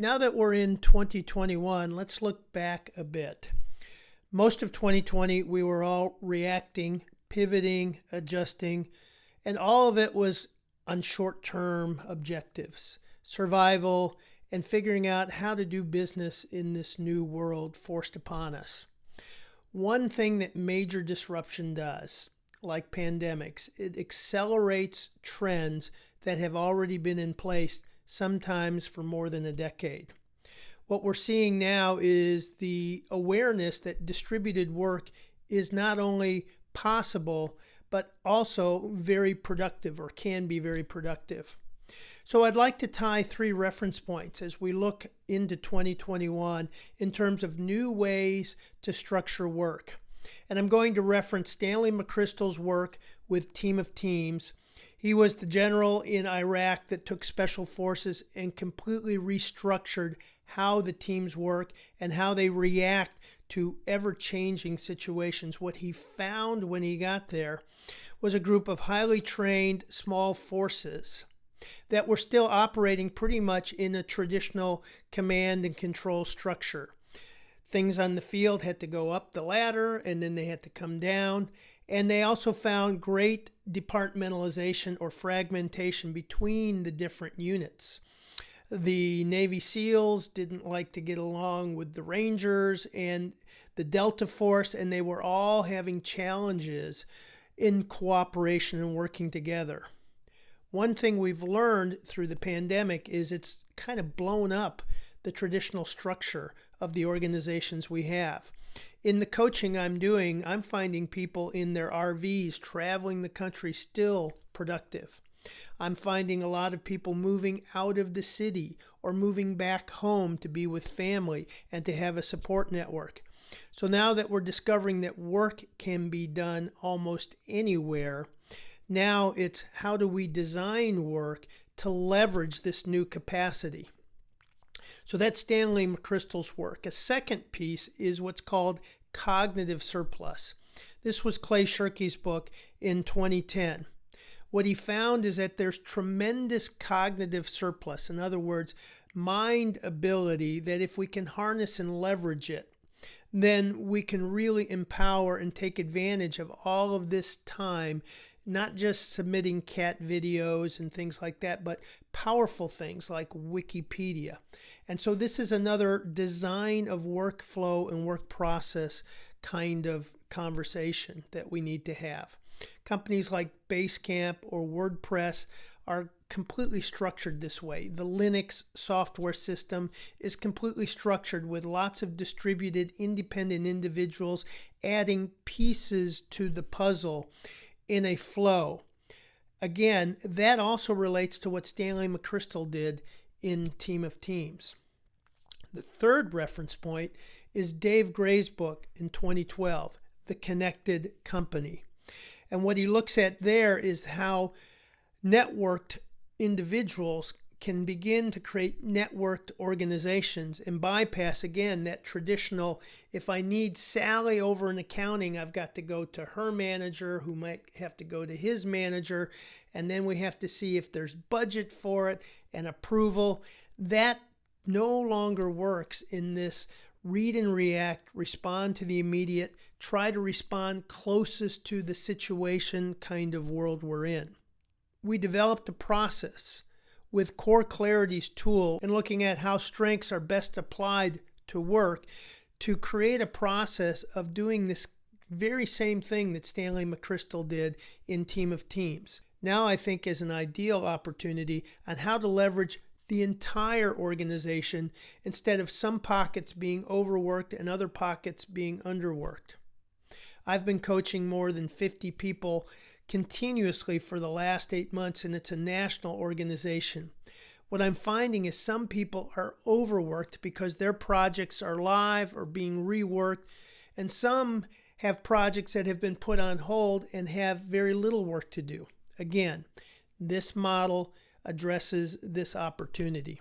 Now that we're in 2021, let's look back a bit. Most of 2020, we were all reacting, pivoting, adjusting, and all of it was on short-term objectives, survival, and figuring out how to do business in this new world forced upon us. One thing that major disruption does, like pandemics, it accelerates trends that have already been in place sometimes for more than a decade. What we're seeing now is the awareness that distributed work is not only possible, but also very productive, or can be very productive. So I'd like to tie 3 reference points as we look into 2021 in terms of new ways to structure work. And I'm going to reference Stanley McCrystal's work with Team of Teams. He was the general in Iraq that took special forces and completely restructured how the teams work and how they react to ever-changing situations. What he found when he got there was a group of highly trained small forces that were still operating pretty much in a traditional command and control structure. Things on the field had to go up the ladder and then they had to come down. And they also found great departmentalization or fragmentation between the different units. The Navy SEALs didn't like to get along with the Rangers and the Delta Force, and they were all having challenges in cooperation and working together. One thing we've learned through the pandemic is it's kind of blown up the traditional structure of the organizations we have. In the coaching I'm doing, I'm finding people in their RVs traveling the country still productive. I'm finding a lot of people moving out of the city or moving back home to be with family and to have a support network. So now that we're discovering that work can be done almost anywhere, now it's how do we design work to leverage this new capacity. So that's Stanley McCrystal's work. A second piece is what's called cognitive surplus. This was Clay Shirky's book in 2010. What he found is that there's tremendous cognitive surplus. In other words, mind ability that if we can harness and leverage it, then we can really empower and take advantage of all of this time, not just submitting cat videos and things like that, but powerful things like Wikipedia. And so this is another design of workflow and work process kind of conversation that we need to have. Companies like Basecamp or WordPress are completely structured this way. The Linux software system is completely structured with lots of distributed independent individuals adding pieces to the puzzle in a flow. Again, that also relates to what Stanley McCrystal did in Team of Teams. The third reference point is Dave Gray's book in 2012, The Connected Company. And what he looks at there is how networked individuals can begin to create networked organizations and bypass, again, that traditional, if I need Sally over in accounting, I've got to go to her manager, who might have to go to his manager, and then we have to see if there's budget for it and approval. That no longer works in this read and react, respond to the immediate, try to respond closest to the situation kind of world we're in. We developed a process with Core Clarity's tool and looking at how strengths are best applied to work to create a process of doing this very same thing that Stanley McCrystal did in Team of Teams. Now I think is an ideal opportunity on how to leverage the entire organization instead of some pockets being overworked and other pockets being underworked. I've been coaching more than 50 people continuously for the last 8 months, and it's a national organization. What I'm finding is some people are overworked because their projects are live or being reworked, and some have projects that have been put on hold and have very little work to do. Again, this model addresses this opportunity.